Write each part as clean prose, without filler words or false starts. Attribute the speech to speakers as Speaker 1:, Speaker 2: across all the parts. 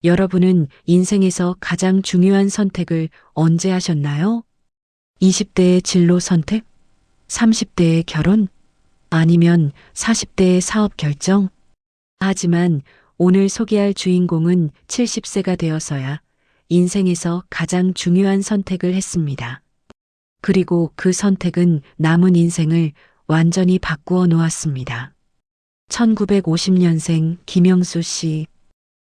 Speaker 1: 여러분은 인생에서 가장 중요한 선택을 언제 하셨나요? 20대의 진로 선택? 30대의 결혼? 아니면 40대의 사업 결정? 하지만 오늘 소개할 주인공은 70세가 되어서야 인생에서 가장 중요한 선택을 했습니다. 그리고 그 선택은 남은 인생을 완전히 바꾸어 놓았습니다. 1950년생 김영수 씨.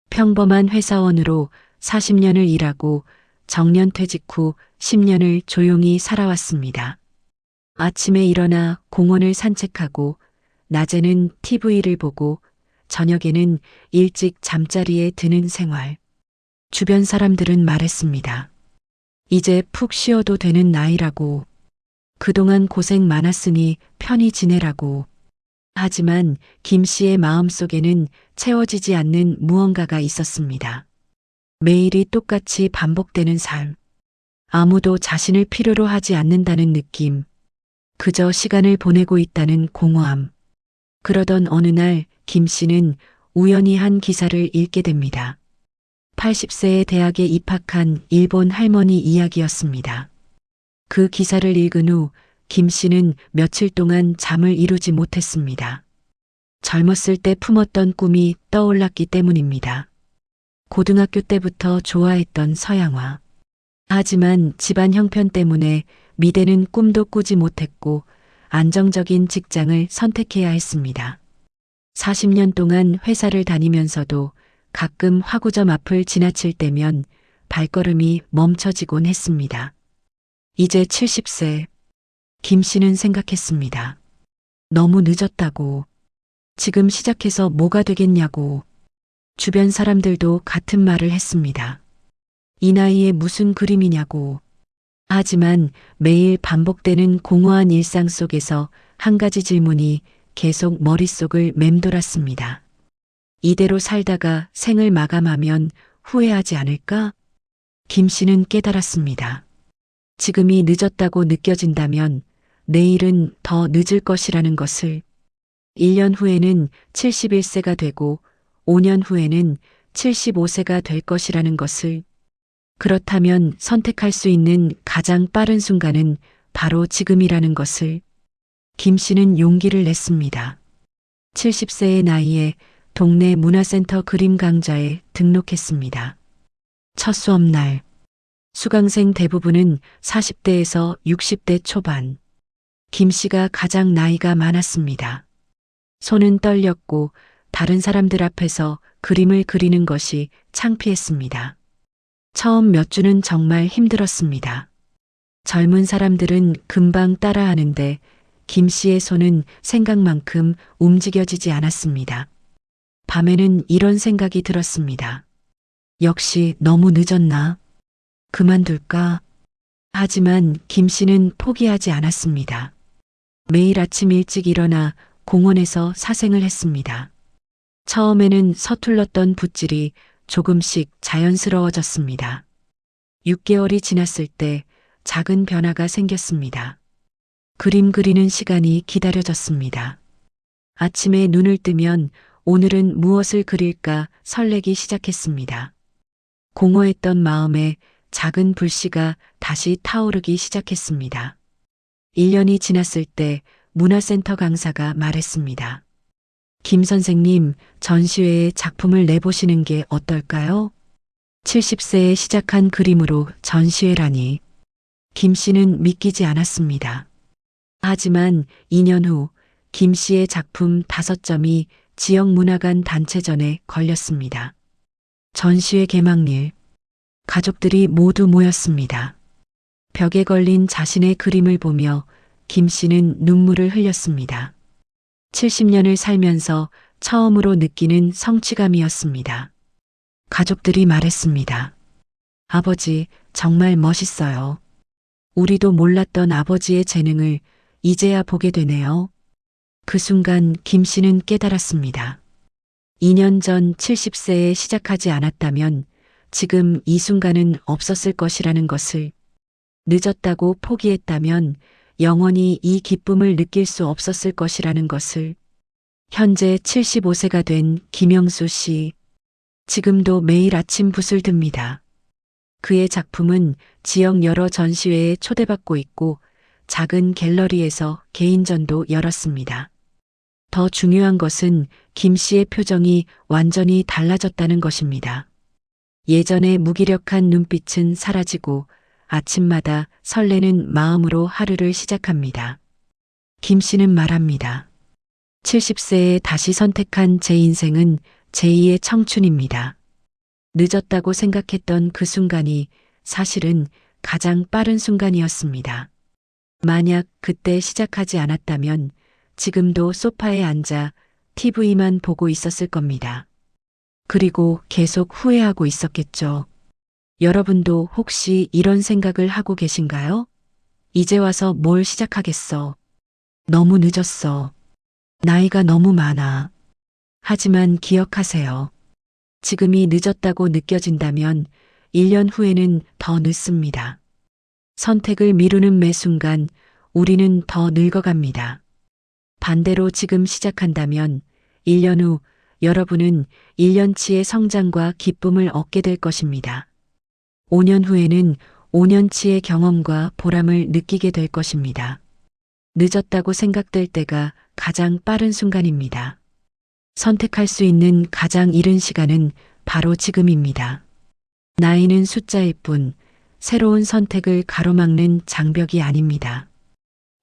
Speaker 1: 평범한 회사원으로 40년을 일하고 정년퇴직 후 10년을 조용히 살아왔습니다. 아침에 일어나 공원을 산책하고 낮에는 TV를 보고 저녁에는 일찍 잠자리에 드는 생활. 주변 사람들은 말했습니다. 이제 푹 쉬어도 되는 나이라고. 그동안 고생 많았으니 편히 지내라고. 하지만 김 씨의 마음속에는 채워지지 않는 무언가가 있었습니다. 매일이 똑같이 반복되는 삶. 아무도 자신을 필요로 하지 않는다는 느낌. 그저 시간을 보내고 있다는 공허함. 그러던 어느 날 김 씨는 우연히 한 기사를 읽게 됩니다. 80세에 대학에 입학한 일본 할머니 이야기였습니다. 그 기사를 읽은 후 김 씨는 며칠 동안 잠을 이루지 못했습니다. 젊었을 때 품었던 꿈이 떠올랐기 때문입니다. 고등학교 때부터 좋아했던 서양화. 하지만 집안 형편 때문에 미래는 꿈도 꾸지 못했고 안정적인 직장을 선택해야 했습니다. 40년 동안 회사를 다니면서도 가끔 화구점 앞을 지나칠 때면 발걸음이 멈춰지곤 했습니다. 이제 70세. 김 씨는 생각했습니다. 너무 늦었다고. 지금 시작해서 뭐가 되겠냐고. 주변 사람들도 같은 말을 했습니다. 이 나이에 무슨 그림이냐고. 하지만 매일 반복되는 공허한 일상 속에서 한 가지 질문이 계속 머릿속을 맴돌았습니다. 이대로 살다가 생을 마감하면 후회하지 않을까? 김 씨는 깨달았습니다. 지금이 늦었다고 느껴진다면 내일은 더 늦을 것이라는 것을. 1년 후에는 71세가 되고 5년 후에는 75세가 될 것이라는 것을. 그렇다면 선택할 수 있는 가장 빠른 순간은 바로 지금이라는 것을. 김 씨는 용기를 냈습니다. 70세의 나이에 동네 문화센터 그림 강좌에 등록했습니다. 첫 수업날. 수강생 대부분은 40대에서 60대 초반. 김 씨가 가장 나이가 많았습니다. 손은 떨렸고 다른 사람들 앞에서 그림을 그리는 것이 창피했습니다. 처음 몇 주는 정말 힘들었습니다. 젊은 사람들은 금방 따라하는데 김 씨의 손은 생각만큼 움직여지지 않았습니다. 밤에는 이런 생각이 들었습니다. 역시 너무 늦었나? 그만둘까? 하지만 김 씨는 포기하지 않았습니다. 매일 아침 일찍 일어나 공원에서 사생을 했습니다. 처음에는 서툴렀던 붓질이 조금씩 자연스러워졌습니다. 6개월이 지났을 때 작은 변화가 생겼습니다. 그림 그리는 시간이 기다려졌습니다. 아침에 눈을 뜨면 오늘은 무엇을 그릴까 설레기 시작했습니다. 공허했던 마음에 작은 불씨가 다시 타오르기 시작했습니다. 1년이 지났을 때 문화센터 강사가 말했습니다. 김 선생님, 전시회에 작품을 내보시는 게 어떨까요? 70세에 시작한 그림으로 전시회라니. 김 씨는 믿기지 않았습니다. 하지만 2년 후 김 씨의 작품 5점이 지역문화관 단체전에 걸렸습니다. 전시회 개막일. 가족들이 모두 모였습니다. 벽에 걸린 자신의 그림을 보며 김 씨는 눈물을 흘렸습니다. 70년을 살면서 처음으로 느끼는 성취감이었습니다. 가족들이 말했습니다. 아버지, 정말 멋있어요. 우리도 몰랐던 아버지의 재능을 이제야 보게 되네요. 그 순간 김 씨는 깨달았습니다. 2년 전 70세에 시작하지 않았다면 지금 이 순간은 없었을 것이라는 것을. 늦었다고 포기했다면 영원히 이 기쁨을 느낄 수 없었을 것이라는 것을. 현재 75세가 된 김영수 씨. 지금도 매일 아침 붓을 듭니다. 그의 작품은 지역 여러 전시회에 초대받고 있고 작은 갤러리에서 개인전도 열었습니다. 더 중요한 것은 김 씨의 표정이 완전히 달라졌다는 것입니다. 예전의 무기력한 눈빛은 사라지고 아침마다 설레는 마음으로 하루를 시작합니다. 김 씨는 말합니다. 70세에 다시 선택한 제 인생은 제2의 청춘입니다. 늦었다고 생각했던 그 순간이 사실은 가장 빠른 순간이었습니다. 만약 그때 시작하지 않았다면 지금도 소파에 앉아 TV만 보고 있었을 겁니다. 그리고 계속 후회하고 있었겠죠. 여러분도 혹시 이런 생각을 하고 계신가요? 이제 와서 뭘 시작하겠어. 너무 늦었어. 나이가 너무 많아. 하지만 기억하세요. 지금이 늦었다고 느껴진다면 1년 후에는 더 늦습니다. 선택을 미루는 매 순간 우리는 더 늙어갑니다. 반대로 지금 시작한다면 1년 후 여러분은 1년치의 성장과 기쁨을 얻게 될 것입니다. 5년 후에는 5년치의 경험과 보람을 느끼게 될 것입니다. 늦었다고 생각될 때가 가장 빠른 순간입니다. 선택할 수 있는 가장 이른 시간은 바로 지금입니다. 나이는 숫자일 뿐 새로운 선택을 가로막는 장벽이 아닙니다.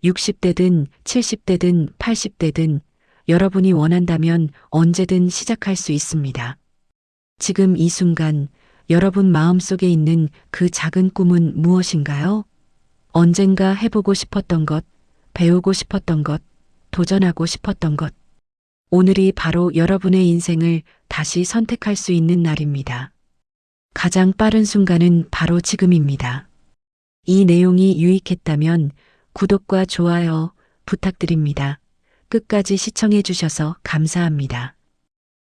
Speaker 1: 60대든 70대든 80대든 여러분이 원한다면 언제든 시작할 수 있습니다. 지금 이 순간 여러분 마음속에 있는 그 작은 꿈은 무엇인가요? 언젠가 해보고 싶었던 것, 배우고 싶었던 것, 도전하고 싶었던 것. 오늘이 바로 여러분의 인생을 다시 선택할 수 있는 날입니다. 가장 빠른 순간은 바로 지금입니다. 이 내용이 유익했다면 구독과 좋아요 부탁드립니다. 끝까지 시청해 주셔서 감사합니다.